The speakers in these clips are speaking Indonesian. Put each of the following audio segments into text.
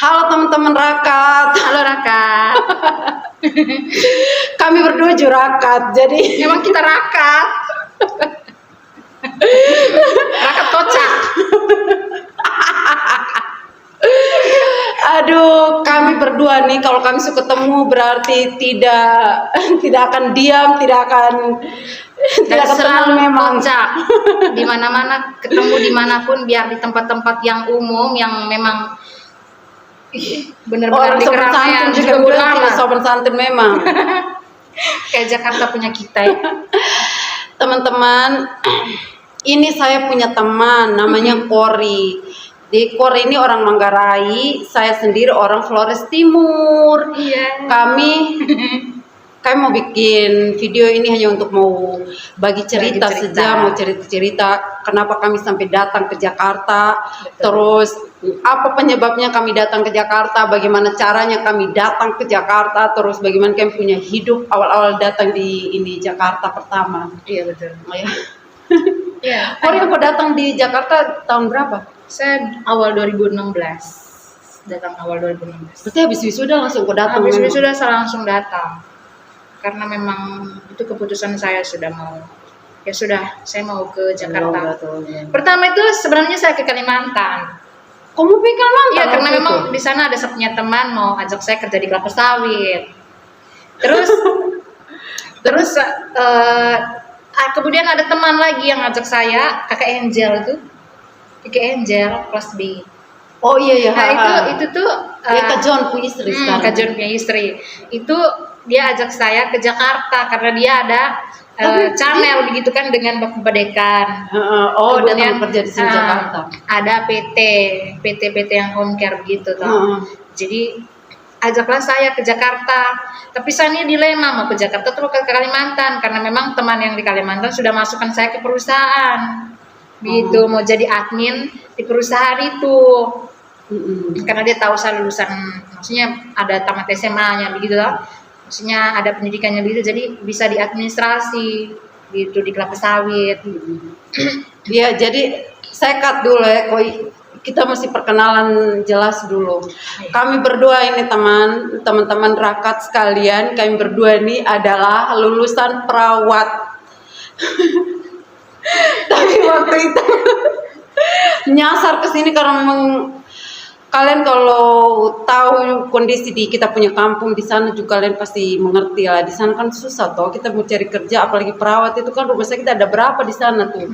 Halo teman-teman Rakat. Halo Raka. Kami berdua jurakat. Jadi Emang kita Raka. Raka kocak. aduh, kami berdua nih kalau kami suka ketemu berarti tidak akan diam, tidak akan Selalu tenang memang. kocak. Di mana-mana ketemu dimanapun, biar di tempat-tempat yang umum yang memang benar-benar Orang di sopan keramaian santun juga ketemu berarti lama. sopan santun memang. Kayak Jakarta punya kita ya. Teman-teman, ini saya punya teman namanya Kori. Di Kori ini orang Manggarai, saya sendiri orang Flores Timur. Iya. Kami mau bikin video ini hanya untuk mau bagi cerita Bagi cerita. saja, mau cerita-cerita kenapa kami sampai datang ke Jakarta. Betul. Terus apa penyebabnya kami datang ke Jakarta, bagaimana caranya kami datang ke Jakarta, terus bagaimana kami punya hidup awal-awal datang di Jakarta pertama. Iya betul. Oh ya. Iya. Kori kok datang di Jakarta tahun berapa? Saya awal 2016. Datang awal 2016. Berarti habis wisuda langsung kok datang. Habis memang? sudah saya langsung datang. Karena memang itu keputusan saya sudah mau. Ya sudah, saya mau ke Jakarta. Pertama itu sebenarnya saya ke Kalimantan. Kamu pikir Kalimantan? Iya, karena waktu memang itu? di sana ada saya punya teman mau ajak saya kerja di kelapa sawit. Terus kemudian ada teman lagi yang ngajak saya, Kakak Angel itu. Kakak Angel kelas B. Oh iya ya. Nah, itu tuh Dia Kak John punya istri sekarang. Kak John punya istri. Itu dia ajak saya ke Jakarta karena dia ada channel begitu kan dengan Bapak Badekan. Oh, dia Kemudian, mau kerja di sini Jakarta. Ada PT yang home care begitu toh. Jadi ajaklah saya ke Jakarta. Tapi saya ini dilema mau ke Jakarta atau ke Kalimantan karena memang teman yang di Kalimantan sudah masukkan saya ke perusahaan. Gitu, mau jadi admin di perusahaan itu. Karena dia tahu saya lulusan, maksudnya ada tamat SMA-nya begitu loh. Maksudnya ada pendidikannya begitu, jadi bisa di administrasi gitu di kelapa sawit. Iya, jadi saya cut dulu ya, Koi. Kita mesti perkenalan jelas dulu. Kami berdua ini teman-teman Rakat sekalian, kami berdua ini adalah lulusan perawat. Tapi waktu itu nyasar ke sini karena memang kalian kalau tahu kondisi di kita punya kampung di sana juga kalian pasti mengerti lah. Di sana kan susah toh, kita mau cari kerja apalagi perawat itu kan rumah sakit ada berapa di sana tuh.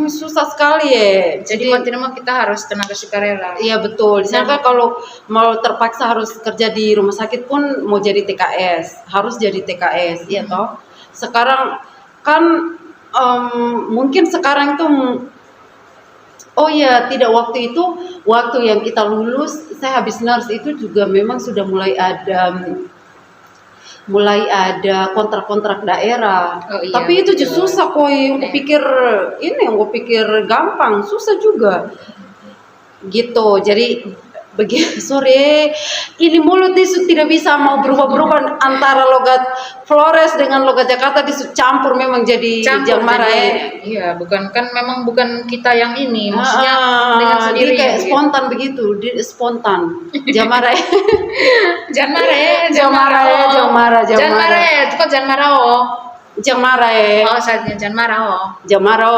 Susah sekali ya. Jadi mau tidak mau kita harus tenaga sukarela. Iya betul. Di sana kan kalau mau terpaksa harus kerja di rumah sakit pun mau jadi TKS, harus jadi TKS, iya toh. Sekarang kan mungkin sekarang itu oh ya, tidak waktu itu, waktu yang kita lulus, saya habis nurse itu juga memang sudah mulai ada kontrak-kontrak daerah. Oh, iya, tapi itu betul. juga susah Koi. Gue pikir yang gue pikir gampang, susah juga. Gitu. Jadi sorry, ini mulut itu tidak bisa mau berubah-berubah antara logat Flores dengan logat Jakarta campur memang jadi jamara ya. Iya, memang bukan kita yang ini, maksudnya dengan Dia sendirinya. kayak gitu. spontan begitu, dia spontan. Jamara ya. Jamara, itu kan Jamara oh. Jamara ya. Oh, saatnya Jamara oh. Jamara.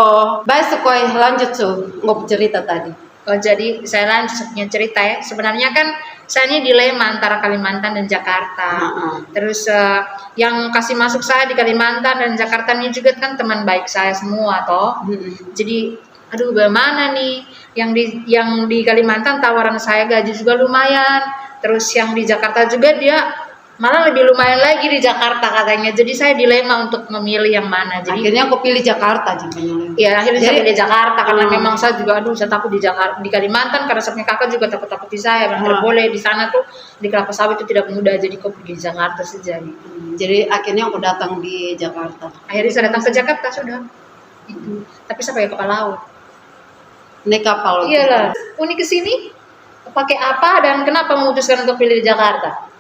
Baik, Koi, lanjut tuh mau cerita tadi. Oh, jadi saya lanjutnya cerita ya. Sebenarnya kan saya ini dilema antara Kalimantan dan Jakarta. Terus yang kasih masuk saya di Kalimantan dan Jakarta ini juga kan teman baik saya semua toh. Jadi aduh bagaimana nih yang di Kalimantan tawaran saya gaji juga lumayan. Terus yang di Jakarta juga dia malah lebih lumayan lagi di Jakarta katanya. Jadi saya dilema untuk memilih yang mana. Jadi akhirnya aku pilih Jakarta jadinya. ya akhirnya saya pilih Jakarta karena memang saya juga saya takut di Jakarta, di Kalimantan karena saya punya kakak juga takut di saya. Tidak boleh di sana tuh di kelapa sawit itu tidak mudah, jadi kau pergi di Jakarta saja. Jadi akhirnya aku datang di Jakarta. Akhirnya saya datang ke Jakarta sudah. Itu. Tapi saya pakai kapal laut. Naik kapal. Iyalah. Unik ke sini pakai apa dan kenapa memutuskan untuk pilih di Jakarta?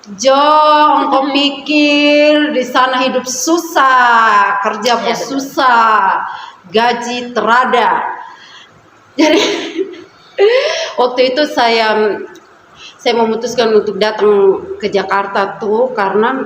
Engkau pikir di sana hidup susah, kerja pun susah, gaji terada. Jadi waktu itu saya saya memutuskan untuk datang ke Jakarta tuh karena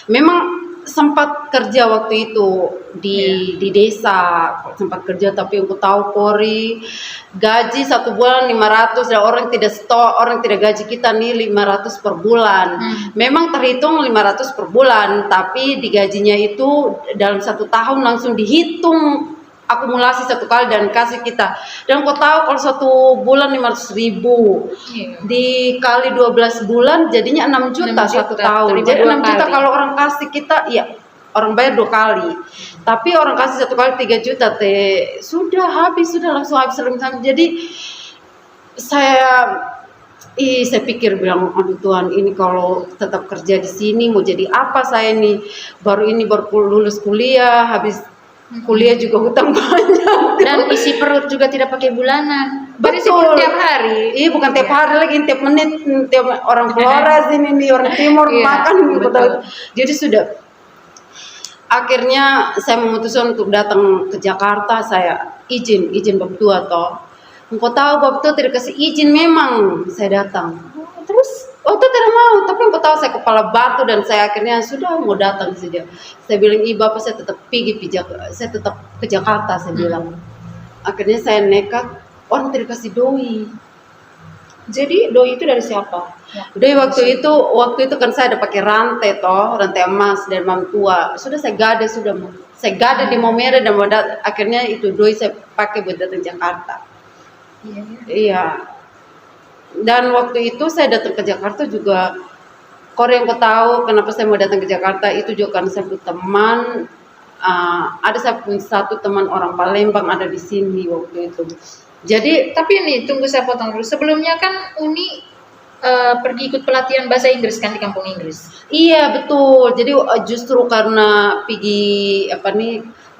memang sempat kerja waktu itu di desa, sempat kerja, tapi aku tahu Kori gaji 1 bulan 500, dan orang tidak orang tidak gaji kita nih 500 per bulan. Memang terhitung 500 per bulan, tapi digajinya itu dalam 1 tahun langsung dihitung akumulasi 1 kali dan kasih kita. Dan kau tahu kalau 1 bulan 500.000 dikali 12 bulan jadinya 6 juta 1 tahun. Jadi 6 juta kalau orang kasih kita, ya orang bayar 2 kali. Tapi orang kasih 1 kali 3 juta sudah habis, sudah langsung habis. Jadi saya pikir bilang, aduh Tuhan, ini kalau tetap kerja di sini mau jadi apa saya nih? Baru lulus kuliah, habis kuliah juga hutang banyak dan isi perut juga tidak pakai bulanan. Betul, tiap hari. Iya, bukan tiap hari lagi, tiap menit. Tiap orang Flores ini nih, orang Timur makan gitu. Jadi sudah, akhirnya saya memutuskan untuk datang ke Jakarta. Saya izin bab tua toh. Engkau tahu bab tua tidak kasih izin, memang saya datang. Terus waktu tidak mau, tapi engkau tahu saya kepala batu dan saya akhirnya sudah mau datang saja. Saya bilang, bapak saya tetap saya tetap ke Jakarta, saya bilang. Akhirnya saya nekat, orang tidak kasih doi. Jadi doi itu dari siapa? Doi waktu itu kan saya ada pakai rantai emas dari mam tua. Sudah saya gada di Maumere dan akhirnya itu doi saya pakai buat datang Jakarta. Iya. Dan waktu itu saya datang ke Jakarta juga, yang kau tahu kenapa saya mau datang ke Jakarta itu juga karena saya punya teman, ada saya punya satu teman orang Palembang ada di sini waktu itu. Jadi, tapi ini tunggu saya potong dulu. Sebelumnya kan Uni pergi ikut pelatihan bahasa Inggris kan di kampung Inggris. Iya betul. Jadi justru karena pergi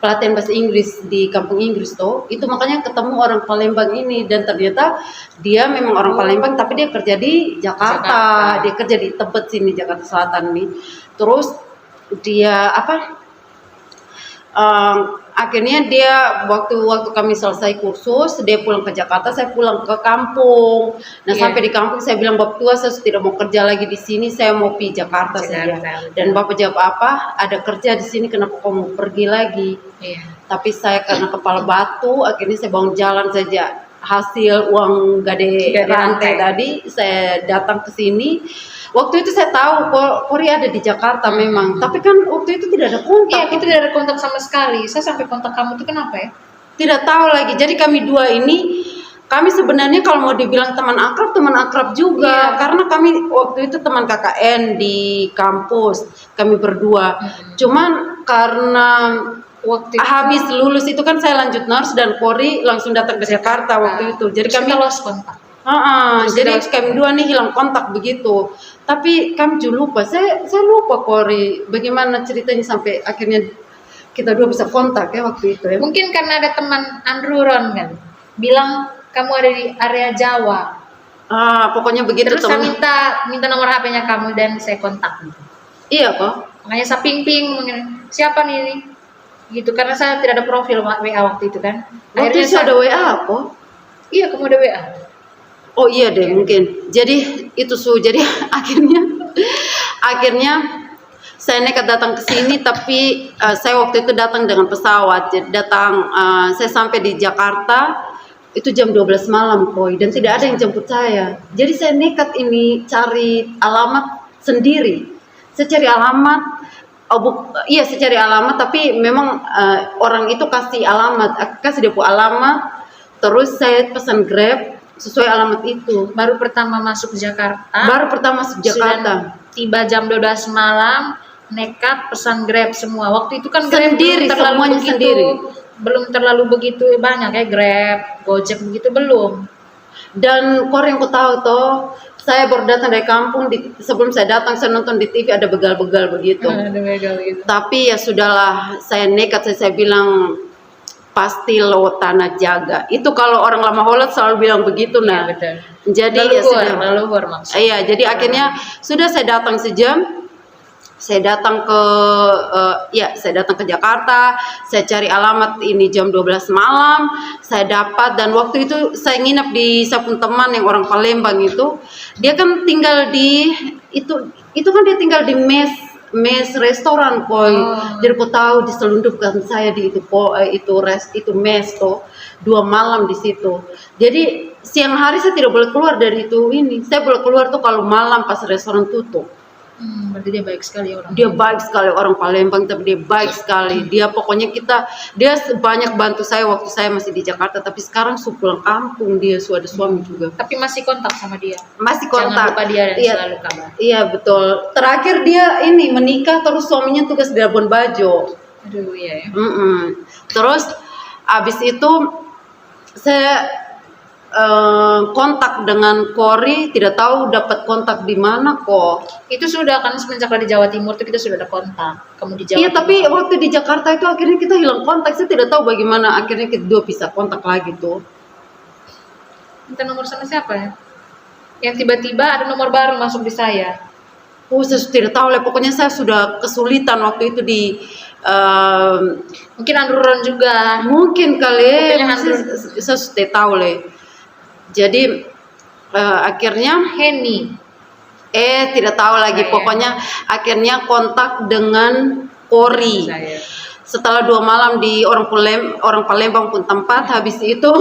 pelatihan bahasa Inggris di kampung Inggris itu makanya ketemu orang Palembang ini, dan ternyata dia memang orang Palembang tapi dia kerja di Jakarta. Dia kerja di Tebet sini, Jakarta Selatan nih. Terus dia akhirnya dia waktu kami selesai kursus dia pulang ke Jakarta, saya pulang ke kampung. Nah sampai di kampung saya bilang, bab tua saya tidak mau kerja lagi di sini, saya mau pergi Jakarta saja. Dan bapak jawab apa? Ada kerja di sini, kenapa kamu pergi lagi? Tapi saya karena kepala batu, akhirnya saya bangun jalan saja. Hasil uang gade rantai tadi saya datang ke sini. Waktu itu saya tahu Kori ada di Jakarta memang, tapi kan waktu itu tidak ada kontak. Iya, kita tidak ada kontak sama sekali. Saya sampai kontak kamu itu kenapa ya? Tidak tahu lagi. Jadi kami dua ini, kami sebenarnya kalau mau dibilang teman akrab juga, karena kami waktu itu teman KKN di kampus, kami berdua. Cuman karena waktu habis lulus itu kan saya lanjut nurse dan Kori langsung datang ke Jakarta waktu itu. Jadi kami lost kontak. Jadi kami dua nih hilang kontak begitu. Tapi kami juga lupa. Saya lupa Kori bagaimana ceritanya sampai akhirnya kita dua bisa kontak ya waktu itu ya. Mungkin karena ada teman Andrew Ron kan bilang kamu ada di area Jawa. Pokoknya begitu. Terus saya minta nomor HP-nya kamu dan saya kontak gitu. Iya kok. Makanya saya ping siapa nih ini? Gitu karena saya tidak ada profil WA waktu itu kan. Waktu itu ada WA kok. Iya, kamu ada WA. Oh iya deh mungkin. Jadi itu jadi akhirnya saya nekat datang ke sini, tapi saya waktu itu datang dengan pesawat. Jadi saya sampai di Jakarta itu jam 12 malam dan tidak ada yang jemput saya. Jadi saya nekat ini cari alamat sendiri. Saya cari alamat. Saya cari alamat, tapi memang orang itu kasih dia alamat. Terus saya pesan Grab sesuai alamat itu. Baru pertama masuk Jakarta. Tiba jam 12 malam, nekat pesan Grab semua. Waktu itu kan Grab belum terlalu begitu banyak ya, Grab, Gojek begitu belum. Dan yang ku tahu saya baru datang dari kampung, sebelum saya datang saya nonton di TV ada begal-begal begitu. Ada begal gitu. Tapi ya sudahlah, saya nekat, saya bilang pasti lo tanah jaga. Itu kalau orang lama Holland selalu bilang begitu nah. Betul. Jadi leluhur maksudnya. Iya, jadi akhirnya sudah saya datang sejam. Saya datang ke saya datang ke Jakarta, saya cari alamat ini jam 12 malam, saya dapat, dan waktu itu saya nginep di sapun teman yang orang Palembang itu. Dia kan tinggal di itu kan dia tinggal di mes restoran koi. Jadi kau tahu diselundupkan saya di itu mes tuh 2 malam di situ. Jadi siang hari saya tidak boleh keluar dari itu ini. Saya boleh keluar tuh kalau malam pas restoran tutup. Berarti dia baik sekali orang. Dia baik sekali, orang Palembang, tapi dia baik sekali. Dia pokoknya dia banyak bantu saya waktu saya masih di Jakarta, tapi sekarang pulang kampung, dia sudah ada suami juga. Tapi masih kontak sama dia. Masih kontak. Jangan lupa dia dan Iya, selalu kabar. Iya betul. Terakhir dia ini menikah, terus suaminya tugas di Labuan Bajo. Aduh iya ya. Terus abis itu saya kontak dengan Kori, tidak tahu dapat kontak di mana kok. Itu sudah kan semenjak di Jawa Timur tuh kita sudah ada kontak. Kamu di Jawa Iya, Timur. tapi waktu di Jakarta itu akhirnya kita hilang kontak. Saya tidak tahu bagaimana akhirnya kita dua bisa kontak lagi tuh. Minta nomor sama siapa ya? Yang tiba-tiba ada nomor baru masuk di saya. Saya tidak tahu lah. Pokoknya saya sudah kesulitan waktu itu di Mungkin Android juga. mungkin kali. Pokoknya Saya sudah tahu lah. Jadi akhirnya Henny. tidak tahu lagi. Saya. Pokoknya akhirnya kontak dengan Kori. Saya. Setelah 2 malam di orang Palembang pun tempat, habis itu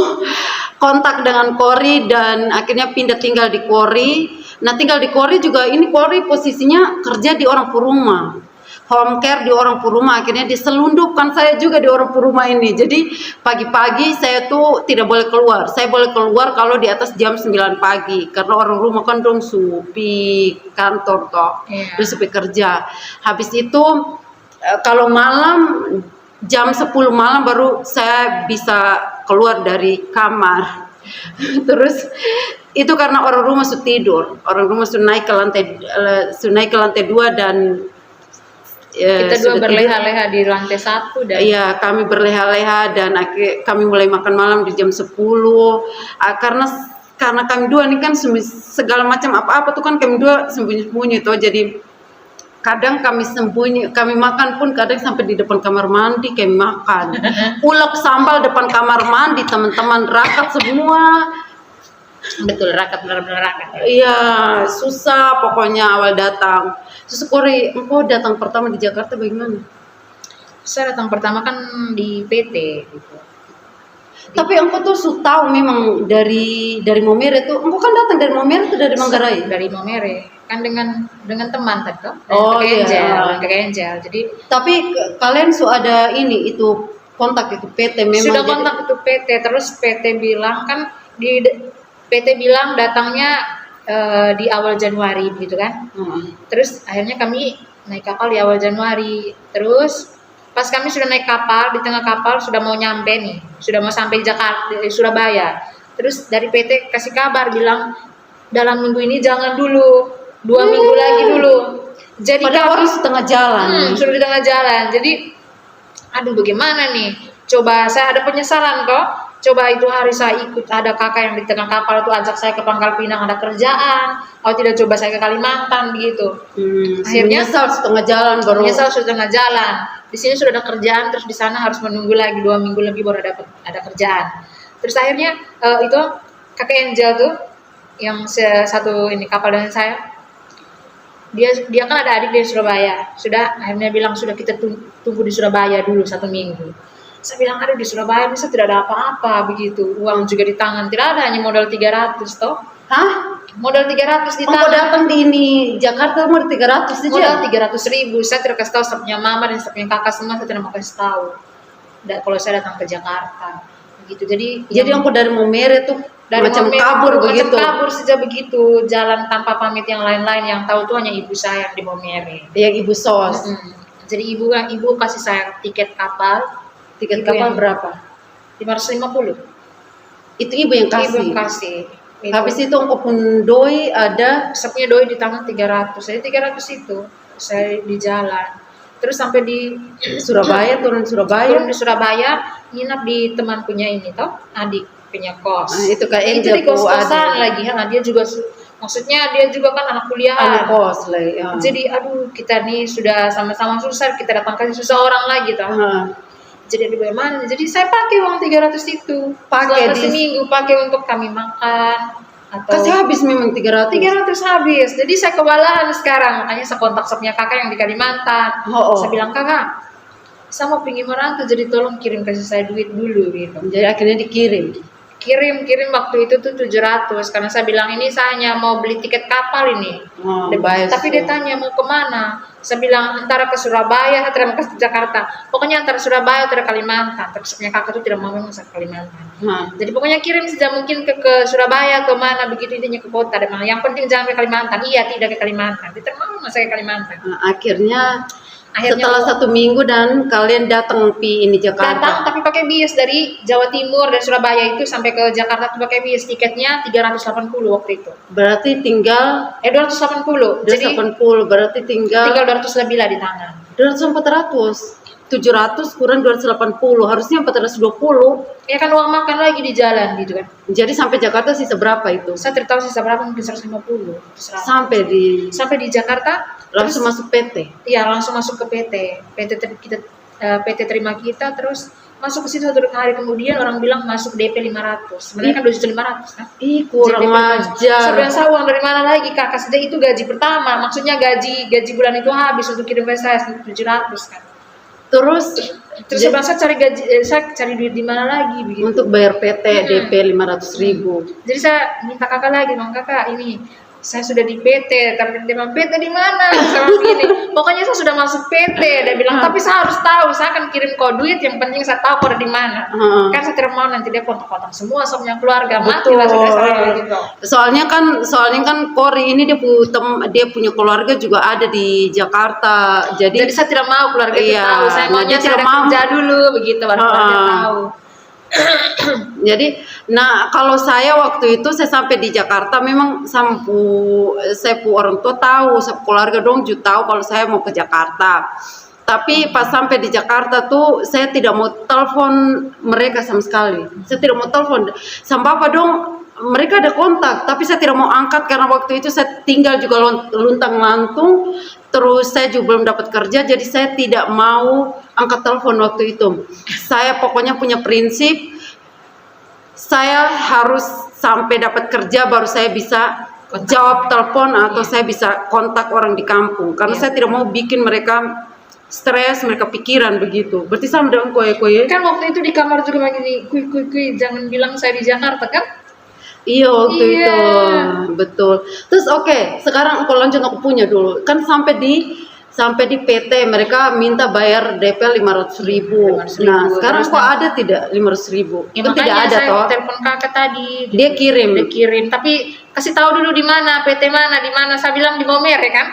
kontak dengan Kori dan akhirnya pindah tinggal di Kori. Nah, tinggal di Kori juga, ini Kori posisinya kerja di orang Puruma, home care di orang Puruma. Akhirnya diselundupkan saya juga di orang Puruma ini. Jadi pagi-pagi saya tuh tidak boleh keluar. Saya boleh keluar kalau di atas jam 9 pagi, karena orang rumah kan dong supi kantor toh, Iya. supi kerja. Habis itu kalau malam jam 10 malam baru saya bisa keluar dari kamar. Terus itu karena orang rumah sudah tidur, orang rumah sudah naik ke lantai 2 dan Kita dua sudah berleha-leha di lantai 1 dan iya, kami berleha-leha dan kami mulai makan malam di jam 10. Karena kami dua ini kan segala macam apa-apa tuh kan kami dua sembunyi-sembunyi tuh. Jadi kadang kami makan pun kadang sampai di depan kamar mandi kami makan. Ulek sambal depan kamar mandi, teman-teman rakat semua. betul rakat, benar-benar rakat. Iya, susah pokoknya awal datang. Terus Kori, engkau datang pertama di Jakarta bagaimana? Saya datang pertama kan di PT gitu. Tapi engkau tuh tahu memang dari Momere tuh, engkau kan datang dari Momere tuh dari Manggarai. Dari Momere kan dengan teman tadi tuh. Oh, Pakai iya. Angel. Jadi Tapi kalian sudah ada ini itu kontak itu PT memang. sudah kontak itu PT, terus PT bilang kan PT bilang datangnya di awal Januari begitu kan. Terus akhirnya kami naik kapal di awal Januari. Terus pas kami sudah naik kapal, di tengah kapal sudah mau nyampe nih, sudah mau sampai Jakarta, Surabaya. Terus dari PT kasih kabar bilang dalam minggu ini jangan dulu, 2 minggu lagi dulu. Jadi Padahal harus setengah jalan. sudah di tengah jalan. Jadi aduh bagaimana nih? Coba saya ada penyesalan kok. Coba itu hari saya ikut ada kakak yang di tengah kapal itu ajak saya ke Pangkal Pinang ada kerjaan. Oh tidak coba saya ke Kalimantan begitu. Akhirnya Menyesal setengah jalan baru. Menyesal sudah tengah jalan. Di sini sudah ada kerjaan, terus di sana harus menunggu lagi 2 minggu lebih baru ada kerjaan. Terus akhirnya itu kakak Angel tuh yang satu ini kapal dengan saya. Dia kan ada adik di Surabaya. Sudah akhirnya bilang sudah kita tunggu di Surabaya dulu 1 minggu. Saya bilang aduh di Surabaya bisa tidak ada apa-apa begitu. Uang juga di tangan tidak ada, hanya modal 300 toh. Hah? Modal 300 di Engkau tangan. datang di ini Jakarta modal 300 saja. Modal 300.000. Saya tidak kasih tahu saya punya mama dan saya punya kakak semua, saya tidak mau kasih tahu. Kalau saya datang ke Jakarta begitu. Jadi engkau dari Momere tuh dari macam Momere, kabur begitu. Macam kabur saja begitu, jalan tanpa pamit yang lain-lain. Yang tahu tuh hanya ibu saya yang di Momere. Yang ibu sos. Jadi ibu kasih saya tiket kapal. Tiket Ibu kapal yang- berapa? 550. Itu ibu yang kasih. Ibu yang kasih. Itu. Habis itu engkau pun doi ada Saya punya doi di tangan 300. Jadi 300 itu saya di jalan. Terus sampai di Surabaya, turun Surabaya. turun di Surabaya, nginap di teman punya ini toh, adik punya kos. Itu kayak Itu di kos-kosan lagi. Dia juga Maksudnya dia juga kan anak Anu kuliahan. kos lah ya. Jadi aduh kita nih sudah sama-sama susah, kita datang kasih susah orang lagi toh. Jadi di bagaimana? Jadi saya pakai uang 300 itu. Pakai Selama di- seminggu pakai untuk kami makan atau Kasih habis memang 300. 300 habis. Jadi saya kewalahan sekarang. Makanya saya kontak punya kakak yang di Kalimantan. Oh. Saya bilang, "Kakak, saya mau pergi merantau, jadi tolong kirim kasih saya duit dulu," gitu. Jadi akhirnya dikirim. Kirim waktu itu tuh 700 karena saya bilang ini saya hanya mau beli tiket kapal ini. Oh, baik. Tapi dia tanya mau kemana? Saya bilang antara ke Surabaya atau ke Jakarta. Pokoknya antara Surabaya atau Kalimantan. Tapi sebenarnya kakak tuh tidak mau memang ke Kalimantan. Jadi pokoknya kirim saja mungkin ke Surabaya atau mana begitu intinya ke kota dan mana. Yang penting jangan ke Kalimantan. Iya tidak ke Kalimantan. Dia mau saya ke Kalimantan. Akhirnya Akhirnya setelah 1 minggu dan kalian datang di datang Jakarta. tapi pakai bis dari Jawa Timur dan Surabaya itu sampai ke Jakarta tuh pakai bis, tiketnya 380 waktu itu. Berarti tinggal 280. Jadi 280, berarti tinggal 200 lebih lah di tangan. 200 400. 700 kurang 280, harusnya 420. Ya kan uang makan lagi di jalan gitu kan. Jadi sampai Jakarta sisa berapa itu? Saya tidak tahu sisa berapa, mungkin 150. 100. Sampai di Jakarta langsung terus, masuk PT. Iya langsung masuk ke PT. PT terima kita terus masuk ke situ 1 hari kemudian orang bilang masuk DP 500. Sebenarnya kan 2.500 kan. Ih, kurang ajar. Sebenarnya saya uang dari mana lagi kakak? Sudah itu gaji pertama, maksudnya gaji bulan itu habis untuk kirim ke saya 700 kan. Terus Sebenarnya saya cari duit di mana lagi begitu. untuk bayar PT DP 500.000. Jadi saya minta kakak lagi, "Bang kakak ini saya sudah di PT, tapi dia bilang PT di mana?" Saya begini, "Pokoknya saya sudah masuk PT." Dia bilang, "Tapi saya harus tahu, saya akan kirim kau duit, yang penting saya tahu kau ada di mana." Kan saya tidak mau nanti dia kontak-kontak semua sama keluarga, mati lah sudah saya gitu. Soalnya kan Kori ini dia punya keluarga juga ada di Jakarta. Jadi saya tidak mau keluarga itu Iya, tahu. Saya nah, maunya dia saya tidak ada mau. kerja dulu begitu baru keluarga tahu. Jadi, nah kalau saya waktu itu saya sampai di Jakarta memang saya orang tua tahu, saya keluarga dong juga tahu kalau saya mau ke Jakarta. Tapi pas sampai di Jakarta tuh saya tidak mau telepon mereka sama sekali. Saya tidak mau telepon. Sama Bapak dong, mereka ada kontak, tapi saya tidak mau angkat karena waktu itu saya tinggal juga luntang-lantung. Terus saya juga belum dapat kerja, jadi saya tidak mau angkat telepon waktu itu. Saya pokoknya punya prinsip, saya harus sampai dapat kerja baru saya bisa jawab telepon atau saya bisa kontak orang di kampung. Karena saya tidak mau bikin mereka stres, mereka pikiran begitu. Berarti sama dengan koye-koye. Kan waktu itu di kamar juga begini, kui, jangan bilang saya di Jakarta kan? Iya waktu itu, betul. Terus oke, sekarang aku lanjut aku punya dulu. Kan sampai di PT mereka minta bayar DP 500.000. Nah sekarang kok ada tidak 500.000? Ya, Kan tidak makanya ada saya toh. telepon kakak tadi. Dia kirim. Tapi kasih tahu dulu di mana, PT mana, di mana. Saya bilang di Momere kan.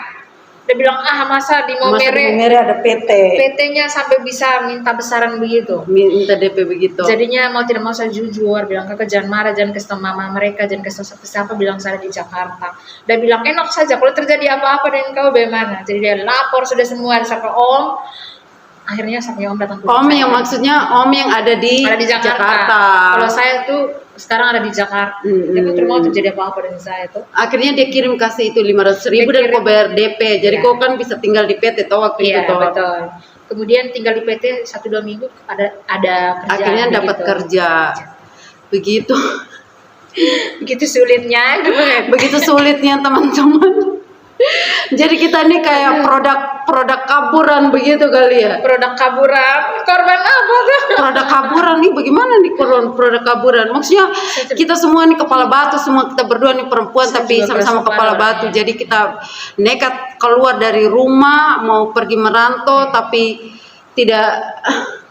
Dia bilang masa di Momere ada PT. PT-nya sampai bisa minta besaran begitu. Minta DP begitu. Jadinya mau tidak mau saya jujur, bilang kakak jangan marah, jangan kasih tahu mama mereka, jangan kasih tahu siapa, bilang saya di Jakarta. Dia bilang enak saja, kalau terjadi apa-apa dengan kau bagaimana. Jadi dia lapor sudah semua sampai Om. Akhirnya sampai Om datang ke Om yang maksudnya Om yang ada di Jakarta. Kalau saya tuh sekarang ada di Jakarta. Tapi terus terjadi apa-apa dengan saya tuh. Akhirnya dia kirim kasih itu 500.000 dan kau bayar DP. Jadi kau kan bisa tinggal di PT toh waktu itu toh. Betul. Kemudian tinggal di PT 1-2 minggu ada kerjaan. Akhirnya dapat kerja. Begitu. Begitu sulitnya. Begitu sulitnya teman-teman. Jadi kita nih kayak produk kaburan begitu kali ya. Produk kaburan, korban apa tuh? Produk kaburan nih bagaimana nih produk kaburan? Maksudnya kita semua nih kepala batu, semua kita berdua nih perempuan tapi sama-sama kepala batu. Jadi kita nekat keluar dari rumah mau pergi merantau tapi tidak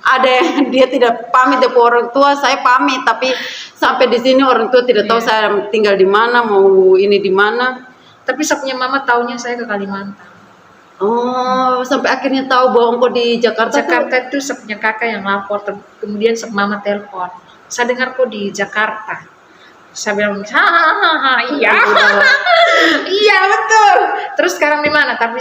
ada yang dia tidak pamit dengan orang tua, saya pamit tapi sampai di sini orang tua tidak tahu saya tinggal di mana, mau ini di mana. Tapi saya punya mama taunya saya ke Kalimantan. Oh, sampai akhirnya tahu bahwa engkau di Jakarta. Jakarta itu saya punya kakak yang lapor, kemudian mama telepon. Saya dengar kok di Jakarta. Saya bilang, iya, iya betul. Terus sekarang di mana? Tapi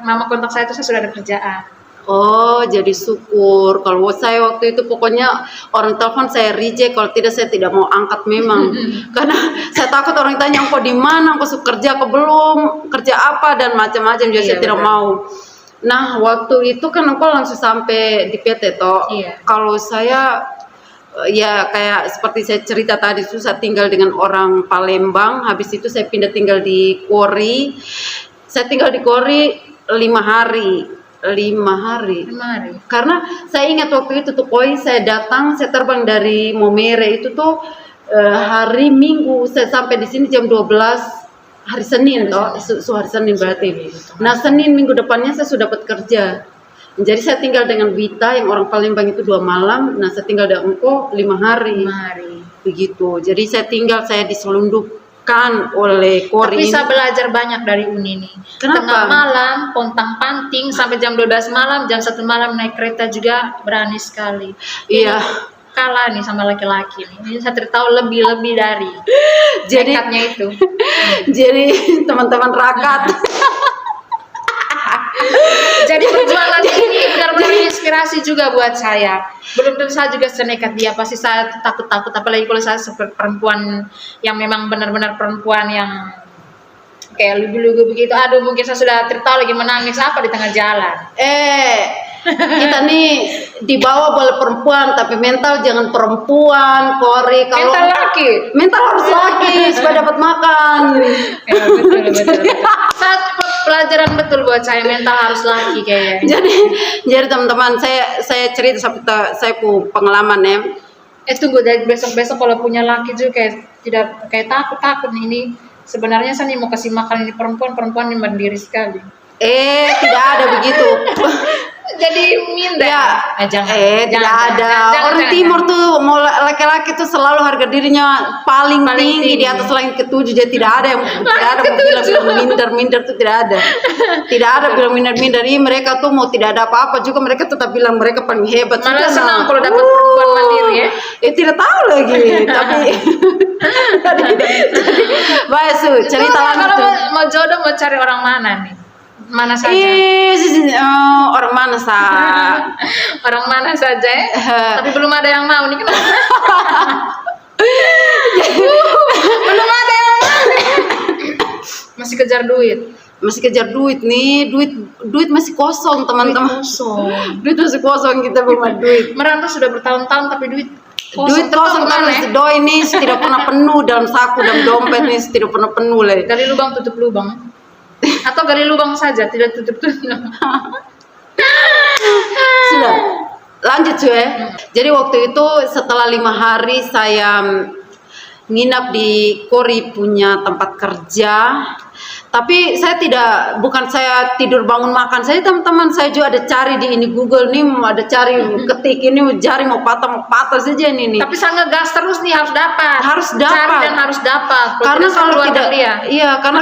mama kontak saya itu saya sudah ada kerjaan. Oh, jadi syukur. Kalau saya waktu itu pokoknya orang telepon saya reject, kalau tidak saya tidak mau angkat memang. Karena saya takut orang tanya engkau di mana, engkau sudah kerja ke belum, kerja apa dan macam-macam. Jadi Iya, saya tidak betul. mau. Nah, waktu itu kan engkau langsung sampai di PT toh. Iya. Kalau saya ya kayak seperti saya cerita tadi, susah tinggal dengan orang Palembang. Habis itu saya pindah tinggal di Kori. Saya tinggal di Kori 5 hari. 5 hari. Kemarin. Karena saya ingat waktu itu tuh Koi saya datang, saya terbang dari Momere itu tuh hari Minggu, saya sampai di sini jam 12 hari Senin toh, hari Senin berarti. Nah, Senin minggu depannya saya sudah dapat kerja. Jadi saya tinggal dengan Vita yang orang Palembang itu 2 malam, nah saya tinggal dengan engkau 5 hari. Kemarin. Begitu. Jadi saya diselundupkan oleh Kori Tapi ini. bisa belajar banyak dari Uni nih. Kenapa? Tengah malam, pontang panting sampai jam 12 malam, jam 1 malam naik kereta juga berani sekali. Iya. Kalah nih sama laki-laki nih. Ini saya tahu lebih dari Jadi nekatnya itu. jadi teman-teman rakat. Jadi perjuangan ini benar-benar inspirasi juga buat saya. Belum tentu saya juga senekat dia, pasti saya takut-takut, apalagi kalau saya seperti perempuan yang memang benar-benar perempuan yang kayak lugu-lugu begitu. Aduh, mungkin saya sudah tertawa lagi menangis apa di tengah jalan. Kita nih dibawa oleh perempuan, tapi mental jangan perempuan, Kori. Kalau Mental laki. mental harus laki supaya dapat makan. Ya, betul. Satu pelajaran betul buat saya, mental harus laki kayaknya. Jadi teman-teman, saya cerita saya pu pengalaman ya. Tunggu, dari besok-besok kalau punya laki juga kayak takut nih ini. Sebenarnya saya nih mau kasih makan ini perempuan ini mandiri sekali. Tidak ada begitu. Jadi minder. Ya, tidak ada. Orang timur tuh mau laki-laki tuh selalu harga dirinya paling tinggi di atas langit ketujuh. Jadi tidak ada mau bilang minder tuh tidak ada. Tidak ada bilang minder. Mereka tuh mau tidak ada apa-apa juga mereka tetap bilang mereka paling hebat. Malah senang kalau dapat perempuan mandiri ya. Tidak tahu lagi. Tapi baik Su, cerita lanjut. Kalau mau jodoh mau cari orang mana nih? Mana saja? Orang mana Orang mana saja ya? Tapi belum ada yang mau nih, kenapa? Belum ada yang mau. Masih kejar duit nih, duit masih kosong teman-teman. Duit masih kosong, kita belum ada duit. Merantau sudah bertahun-tahun tapi duit kosong karena doi ini tidak pernah penuh dalam saku dan dompet ini tidak pernah penuh lah. Gali lubang tutup lubang. Atau gali lubang saja, tidak tutup. Sudah, lanjut cuy. Jadi waktu itu setelah 5 hari saya nginap di Kori punya tempat kerja. Tapi saya bukan saya tidur bangun makan. Saya teman-teman saya juga ada cari di ini Google nih, ada cari ketik ini jari mau patah saja ini. Tapi saya ngegas terus nih harus dapat. Cari dan harus dapat. Karena kalau tidak, iya karena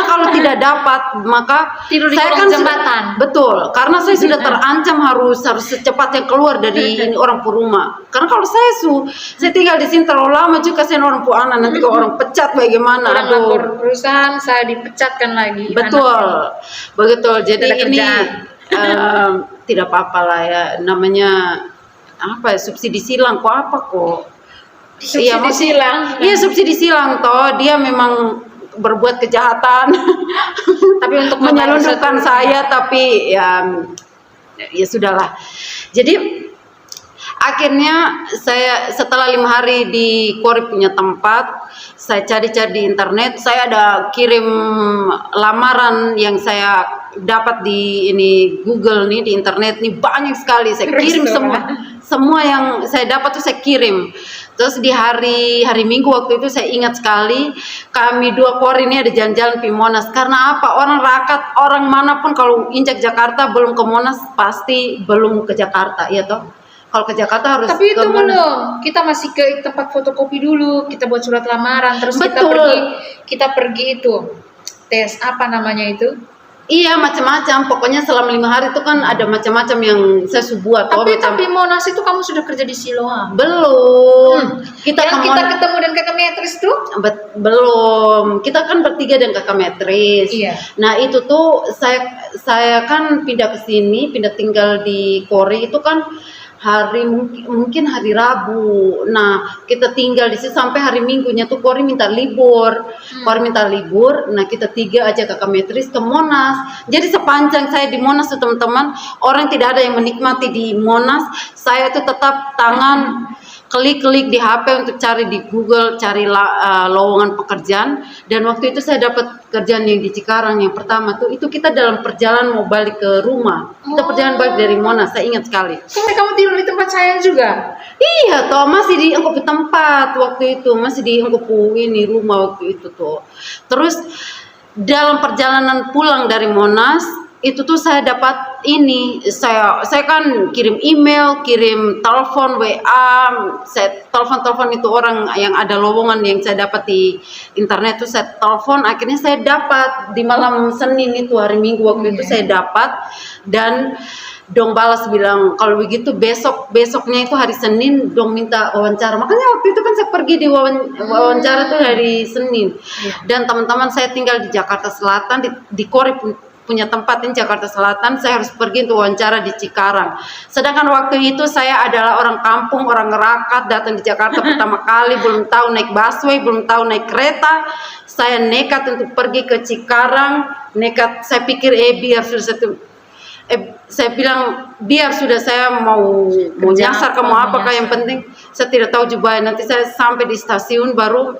kalau tidak dapat maka tidur di saya kolong jembatan. Betul, karena saya sudah terancam harus secepatnya keluar dari ini orang rumah. Karena kalau saya tinggal di sini terlalu lama juga saya orang anak nanti kalau orang pecat bagaimana? Orang lapor perusahaan saya dipecatkan lagi. Betul. Jadi ini tidak apa-apa lah ya, namanya apa ya, subsidi silang kok. Subsidi silang. Iya, subsidi silang toh dia memang berbuat kejahatan tapi untuk menyelundupkan saya, tapi ya sudahlah. Jadi akhirnya saya setelah 5 hari di Kori punya tempat, saya cari-cari di internet, saya ada kirim lamaran yang saya dapat di ini Google nih, di internet nih banyak sekali saya kirim semua yang saya dapat tuh saya kirim. Terus di hari Minggu waktu itu saya ingat sekali kami 2 Kori ini ada jalan-jalan di Monas. Karena apa? Orang rakat, orang manapun kalau injak Jakarta belum ke Monas pasti belum ke Jakarta, ya toh. Kalau ke Jakarta harus. Tapi itu belum. Kita masih ke tempat fotokopi dulu. Kita buat surat lamaran. Terus kita pergi itu tes apa namanya itu? Iya, macam-macam. Pokoknya selama 5 hari itu kan ada macam-macam yang saya buat. Tapi Monas itu kamu sudah kerja di Siloam? Belum. Kita Yang kita ketemu dan Kakak Metris tuh? belum. Kita kan bertiga dan Kakak Metris. Iya. Nah, itu tuh saya kan pindah ke sini, pindah tinggal di Kori itu kan mungkin hari Rabu. Nah, kita tinggal di sini sampai hari Minggunya tuh Kori minta libur. Kori minta libur. Nah, kita 3 aja Kakak Metris ke Monas. Jadi sepanjang saya di Monas tuh teman-teman, orang tidak ada yang menikmati di Monas. Saya tuh tetap tangan klik-klik di HP untuk cari di Google, cari lowongan pekerjaan. Dan waktu itu saya dapat kerjaan yang di Cikarang yang pertama tuh, itu kita dalam perjalanan mau balik ke rumah. Kita perjalanan balik dari Monas, saya ingat sekali. Kamu tidur di tempat saya juga? Iya toh, masih di engkau tempat waktu itu, masih di engkau ini rumah waktu itu tuh. Terus dalam perjalanan pulang dari Monas, itu tuh saya dapat ini, saya kan kirim email, kirim telepon WA, saya telepon itu orang yang ada lowongan yang saya dapat di internet tuh saya telepon, akhirnya saya dapat di malam Senin itu, hari Minggu waktu itu saya dapat. Dan dong balas bilang kalau begitu besoknya itu hari Senin dong minta wawancara. Makanya waktu itu kan saya pergi di wawancara tuh hari Senin. Dan teman-teman saya tinggal di Jakarta Selatan, di Kori punya tempat di Jakarta Selatan, saya harus pergi untuk wawancara di Cikarang. Sedangkan waktu itu saya adalah orang kampung, orang ngerakat, datang di Jakarta pertama kali, belum tahu naik busway, belum tahu naik kereta. Saya nekat untuk pergi ke Cikarang, nekat. Saya pikir biar sudah saya bilang biar sudah saya mau nyasar ke mau apakah yang penting saya tidak tahu juga. Nanti saya sampai di stasiun baru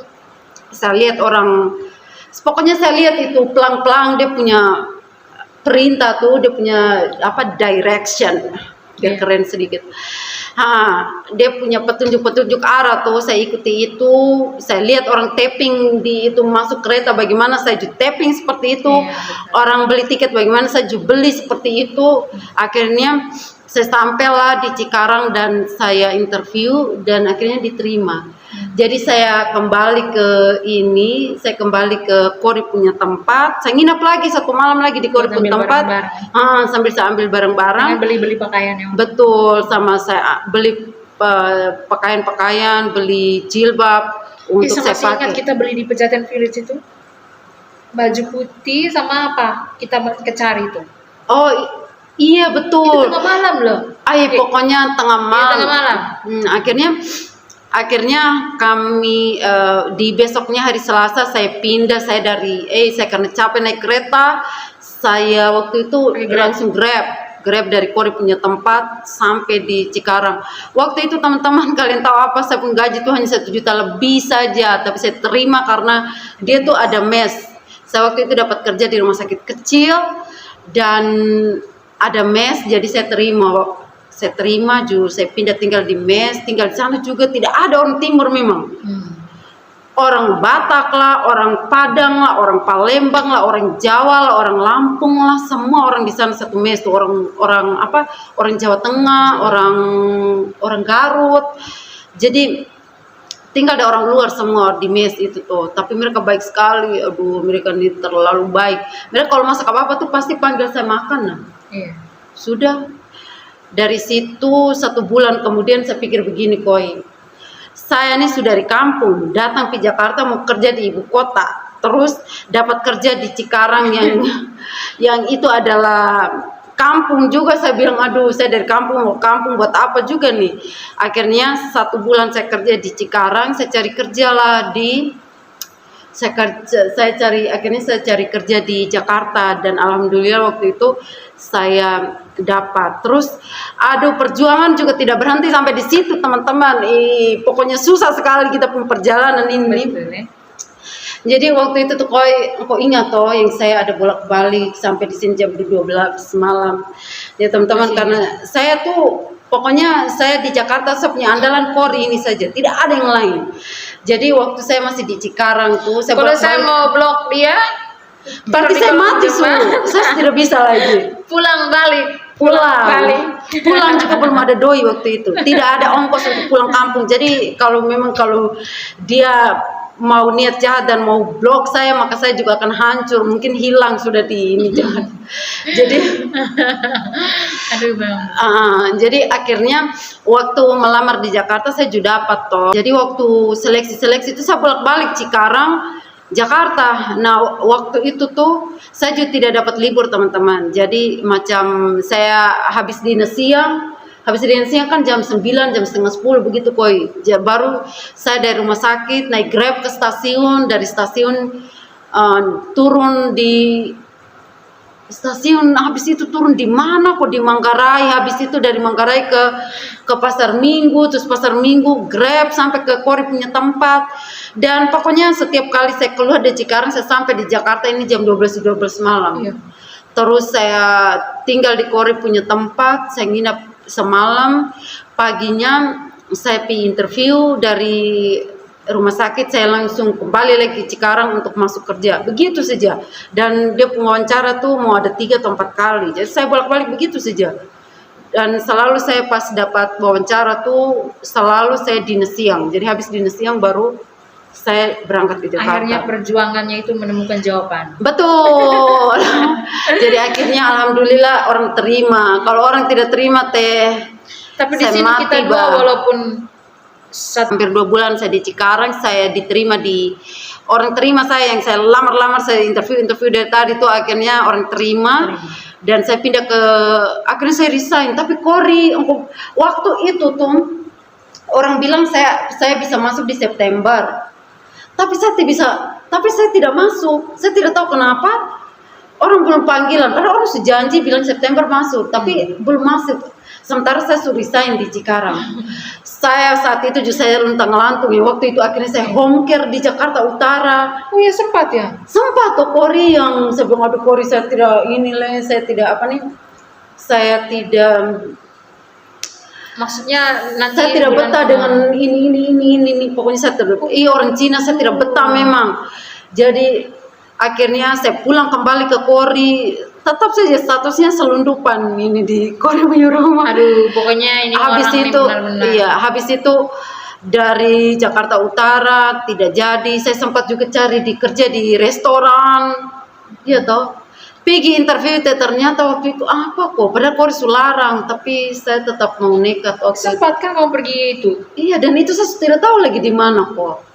saya lihat orang, pokoknya saya lihat itu pelang-pelang dia punya perintah tuh, dia punya direction, biar keren sedikit. Dia punya petunjuk arah tuh, saya ikuti itu. Saya lihat orang tapping di itu masuk kereta, bagaimana saya juga tapping seperti itu. Orang beli tiket, bagaimana saya juga beli seperti itu. Akhirnya saya sampailah di Cikarang dan saya interview dan akhirnya diterima. Jadi saya kembali saya kembali ke Kori punya tempat. Saya nginap lagi 1 malam lagi di Kori punya tempat. Sambil saya ambil barang-barang. Beli pakaian yang betul, sama saya beli pakaian, beli jilbab untuk saya pakai. Ingat kita beli di Pejaten Village itu baju putih sama apa? Kita cari itu. Oh iya betul. Itu tengah malam loh. Pokoknya tengah malam. Tengah malam. Akhirnya kami di besoknya hari Selasa saya pindah, saya karena capek naik kereta, saya waktu itu langsung grab dari Kori punya tempat sampai di Cikarang. Waktu itu teman-teman kalian tahu apa, saya pun gaji tuh hanya 1 juta lebih saja, tapi saya terima karena dia tuh ada mes. Saya waktu itu dapat kerja di rumah sakit kecil dan ada mes, jadi saya terima. Saya pindah tinggal di mes, tinggal di sana juga tidak ada orang Timur memang. Orang Batak lah, orang Padang lah, orang Palembang lah, orang Jawa lah, orang Lampung lah, semua orang di sana satu mes tuh, orang Jawa Tengah, orang Garut. Jadi tinggal ada orang luar semua di mes itu tuh, tapi mereka baik sekali. Aduh, mereka ini terlalu baik. Mereka kalau masak apa-apa tuh pasti panggil saya makan. Nah. Sudah. Dari situ 1 bulan kemudian saya pikir begini, Koi. Saya ini sudah dari kampung, datang ke Jakarta mau kerja di ibu kota. Terus dapat kerja di Cikarang yang itu adalah kampung juga. Saya bilang, aduh saya dari kampung mau kampung buat apa juga nih. Akhirnya 1 bulan saya kerja di Cikarang, saya cari kerja lah akhirnya saya cari kerja di Jakarta dan alhamdulillah waktu itu saya dapat. Terus perjuangan juga tidak berhenti sampai di situ teman-teman. Pokoknya susah sekali kita punya perjalanan ini. Jadi waktu itu tuh kau ingat toh yang saya ada bolak-balik sampai di sini jam 12 malam. Ya teman-teman, karena saya tuh pokoknya saya di Jakarta saya punya andalan Kori ini saja, tidak ada yang lain. Jadi waktu saya masih di Cikarang tuh kalau saya mau blok dia berarti saya mati semua. Saya tidak bisa lagi. Pulang juga belum ada doi waktu itu. Tidak ada ongkos untuk pulang kampung. Jadi kalau dia mau niat jahat dan mau blok saya, maka saya juga akan hancur, mungkin hilang sudah di ini jahat. Jadi Aduh bang. jadi akhirnya waktu melamar di Jakarta saya juga dapat toh. Jadi waktu seleksi itu saya bolak-balik Cikarang, Jakarta. Nah waktu itu tuh saya juga tidak dapat libur teman-teman. Jadi macam saya habis dinas siang kan jam 9, jam setengah 10 begitu koi. Baru saya dari rumah sakit naik Grab ke stasiun, dari stasiun turun di stasiun, habis itu turun di mana kok, di Manggarai, habis itu dari Manggarai ke Pasar Minggu, terus Pasar Minggu Grab sampai ke Kori punya tempat. Dan pokoknya setiap kali saya keluar dari Cikarang saya sampai di Jakarta ini jam 12 malam. Iya. Terus saya tinggal di Kori punya tempat, saya nginap semalam, paginya saya pergi interview dari rumah sakit, saya langsung kembali lagi ke Cikarang untuk masuk kerja, begitu saja. Dan dia wawancara tuh mau ada 3 atau 4 kali, jadi saya bolak-balik begitu saja. Dan selalu saya pas dapat wawancara tuh selalu saya dinas siang, jadi habis dinas siang baru saya berangkat ke Jakarta. Akhirnya perjuangannya itu menemukan jawaban. Betul. Jadi akhirnya alhamdulillah orang terima. Kalau orang tidak terima teh. Tapi di saya sini mati, kita dua Bang. walaupun Hampir 2 bulan saya di Cikarang, saya diterima di orang terima saya yang saya lamar, saya interview dari tadi tuh akhirnya orang terima. Dan saya pindah ke, akhirnya saya resign. Tapi Kori waktu itu tuh orang bilang saya bisa masuk di September. Tapi saya tidak masuk. Saya tidak tahu kenapa. Orang belum panggilan. Padahal orang sejanji bilang September masuk, tapi belum masuk. Sementara saya suruh resign di Cikarang. Saya saat itu juga saya luntang-lantung. Waktu itu akhirnya saya home care di Jakarta Utara. oh ya sempat ya. Sempat tuh Kori yang sebelum ada Kori saya tidak saya tidak Maksudnya nanti saya tidak betah dengan ini pokoknya saya tidak, orang Cina saya tidak betah memang. Jadi akhirnya saya pulang kembali ke Kori, tetap saja statusnya selundupan ini di Kori punya rumah. Aduh, pokoknya ini habis orang itu nih benar-benar. iya, habis itu dari Jakarta Utara tidak jadi, saya sempat juga cari kerja di restoran. Iya toh. Pergi interview ternyata waktu itu apa kok, padahal Kori Sularang, tapi saya tetap mau nekat waktu itu. Sempat kan kamu pergi itu? Iya, dan itu saya tidak tahu lagi di mana kok.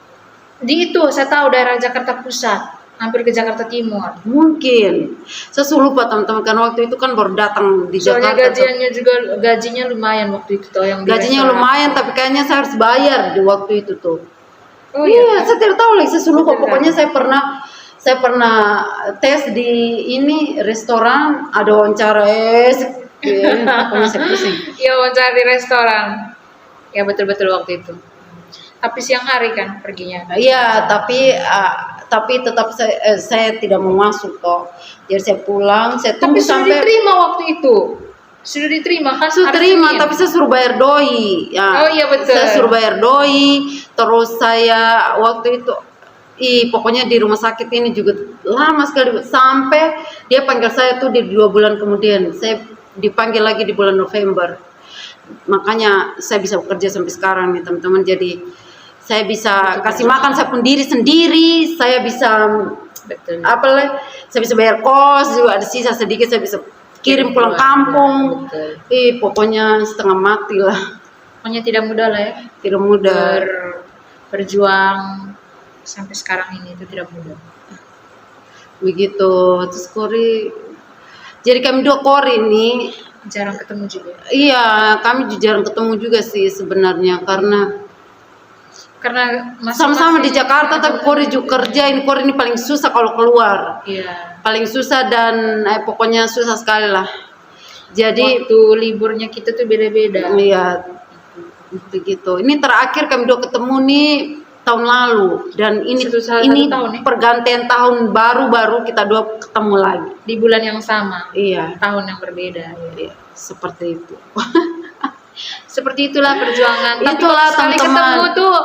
Di itu saya tahu daerah Jakarta Pusat, hampir ke Jakarta Timur. Mungkin saya lupa teman-teman, kan waktu itu kan baru datang di Soalnya Jakarta. gajinya lumayan waktu itu tuh yang di Gajinya restoran. lumayan, tapi kayaknya saya harus bayar di waktu itu tuh. Oh Iya, iya. saya tidak tahu lagi, saya lupa. Betul, Pokoknya saya pernah tes di ini restoran, ada wawancara pokoknya saya pusing. Iya wawancara di restoran. Ya betul-betul waktu itu. Tapi siang hari kan perginya. Iya, tapi tetap saya tidak mau masuk toh. Jadi saya pulang, saya Tapi tunggu sudah sampai diterima waktu itu. Sudah diterima kan? sudah hari terima, Senin. tapi saya suruh bayar doi. Ya, Oh iya betul. saya suruh bayar doi, terus saya waktu itu pokoknya di rumah sakit ini juga lama sekali sampai dia panggil saya tuh di 2 bulan kemudian. Saya dipanggil lagi di bulan November. Makanya saya bisa bekerja sampai sekarang nih teman-teman. Jadi saya bisa kasih makan saya pun diri sendiri, saya bisa Betul. saya bisa bayar kos juga, ada sisa sedikit saya bisa kirim pulang kampung. Betul. Pokoknya setengah mati lah. Pokoknya tidak mudah lah ya. Tidak mudah. Berjuang sampai sekarang ini itu tidak mudah. Begitu. Terus Kori, jadi kami 2 Kori ini Jarang ketemu juga. iya, kami jarang ketemu juga sih sebenarnya karena sama-sama di Jakarta, tapi Kori juga kerja. Ini Kori ini paling susah kalau keluar. Iya. Paling susah dan pokoknya susah sekali lah. Jadi Waktu liburnya kita tuh beda-beda. iya, begitu. Ini terakhir kami 2 ketemu nih tahun lalu, dan ini Satu tahun, pergantian tahun baru kita 2 ketemu lagi di bulan yang sama. iya Tahun yang berbeda. iya, seperti itu. Seperti itulah perjuangan. Tapi Itulah, sekali teman-teman. ketemu tuh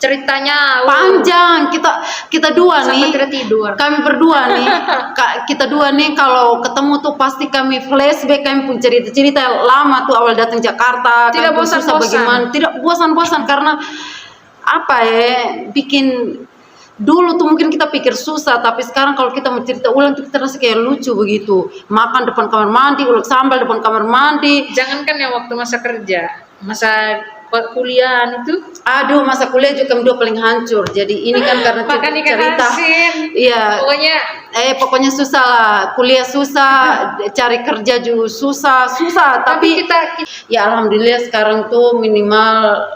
ceritanya Panjang, kita 2 sampai nih, tidak tidur. kami berdua nih, kita 2 nih kalau ketemu tuh pasti kami flashback, kami pun cerita-cerita lama tuh awal datang Jakarta. Tidak kami pun susah bosan-bosan. bagaimana, tidak bosan-bosan karena apa ya, bikin Dulu tuh mungkin kita pikir susah, tapi sekarang kalau kita mau cerita ulang tuh kita rasa kayak lucu begitu. Makan depan kamar mandi, ulek sambal depan kamar mandi. Jangankan yang waktu masa kerja, masa kuliah itu. Aduh, masa kuliah juga kami dua paling hancur. Jadi ini kan karena Makan ikan cerita. asin. Iya. Pokoknya Susah lah. Kuliah susah, cari kerja juga susah. Tapi kita ya alhamdulillah sekarang tuh minimal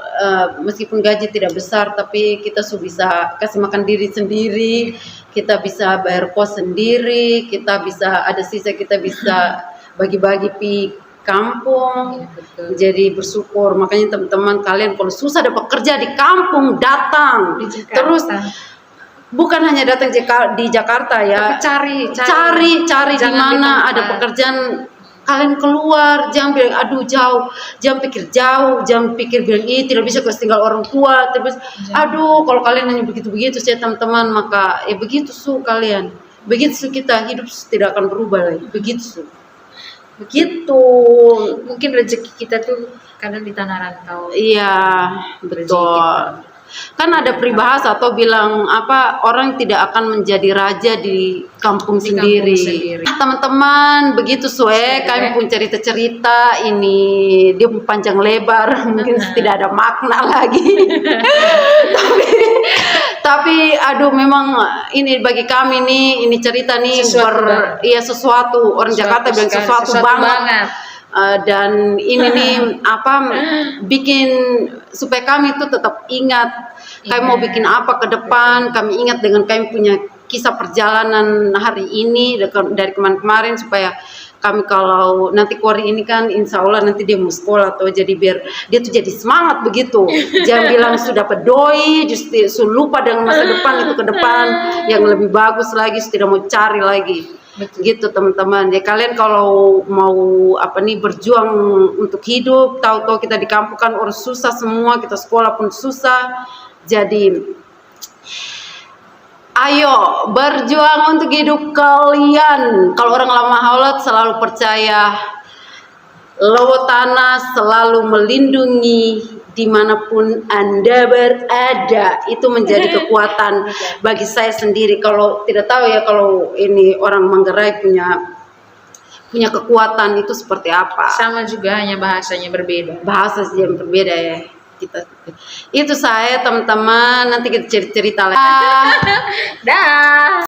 meskipun gaji tidak besar, tapi kita sudah bisa kasih makan diri sendiri, kita bisa bayar kos sendiri, kita bisa ada sisa kita bisa bagi-bagi pi kampung. Ya, betul. Jadi bersyukur. Makanya teman-teman kalian kalau susah dapat kerja di kampung, datang. Di Jakarta. Terus bukan hanya datang di Jakarta ya, tapi cari di Jangan mana di ada tempat. pekerjaan. Kalian keluar, jangan bilang aduh jauh, jangan pikir jauh, jangan pikir bilang tidak bisa kasih tinggal orang tua, terus aduh kalau kalian hanya begitu saya teman-teman, maka begitu kalian, begitu kita hidup tidak akan berubah lagi, begitu. Mungkin rezeki kita tuh kadang di tanah rantau. Iya, betul. Kan ada peribahasa atau bilang apa, orang tidak akan menjadi raja di kampung sendiri. Teman-teman, begitu kami pun cerita-cerita ini dia panjang lebar, mungkin tidak ada makna lagi. tapi aduh memang ini bagi kami nih, ini cerita nih sesuatu orang Jakarta bilang sesuatu banget. Dan ini nih bikin supaya kami itu tetap ingat kami mau bikin apa ke depan, kami ingat dengan kami punya kisah perjalanan hari ini dari kemarin supaya kami kalau nanti Kori ini kan insya Allah nanti dia mau sekolah atau jadi biar dia tuh jadi semangat begitu, jangan bilang sudah pedoi justru lupa dengan masa depan itu ke depan yang lebih bagus lagi, tidak mau cari lagi. Betul. Gitu teman-teman ya, kalian kalau mau berjuang untuk hidup, tahu-tahu kita di kampung kan orang susah semua, kita sekolah pun susah, jadi ayo berjuang untuk hidup kalian. Kalau orang lama haulat selalu percaya Lowo Tanah selalu melindungi dimanapun Anda berada. Itu menjadi kekuatan bagi saya sendiri. Kalau tidak tahu ya, kalau ini orang Manggarai punya kekuatan itu seperti apa. Sama juga, hanya bahasanya berbeda. Bahasa yang berbeda ya. Itu saya teman-teman, nanti kita cerita lagi. Dah.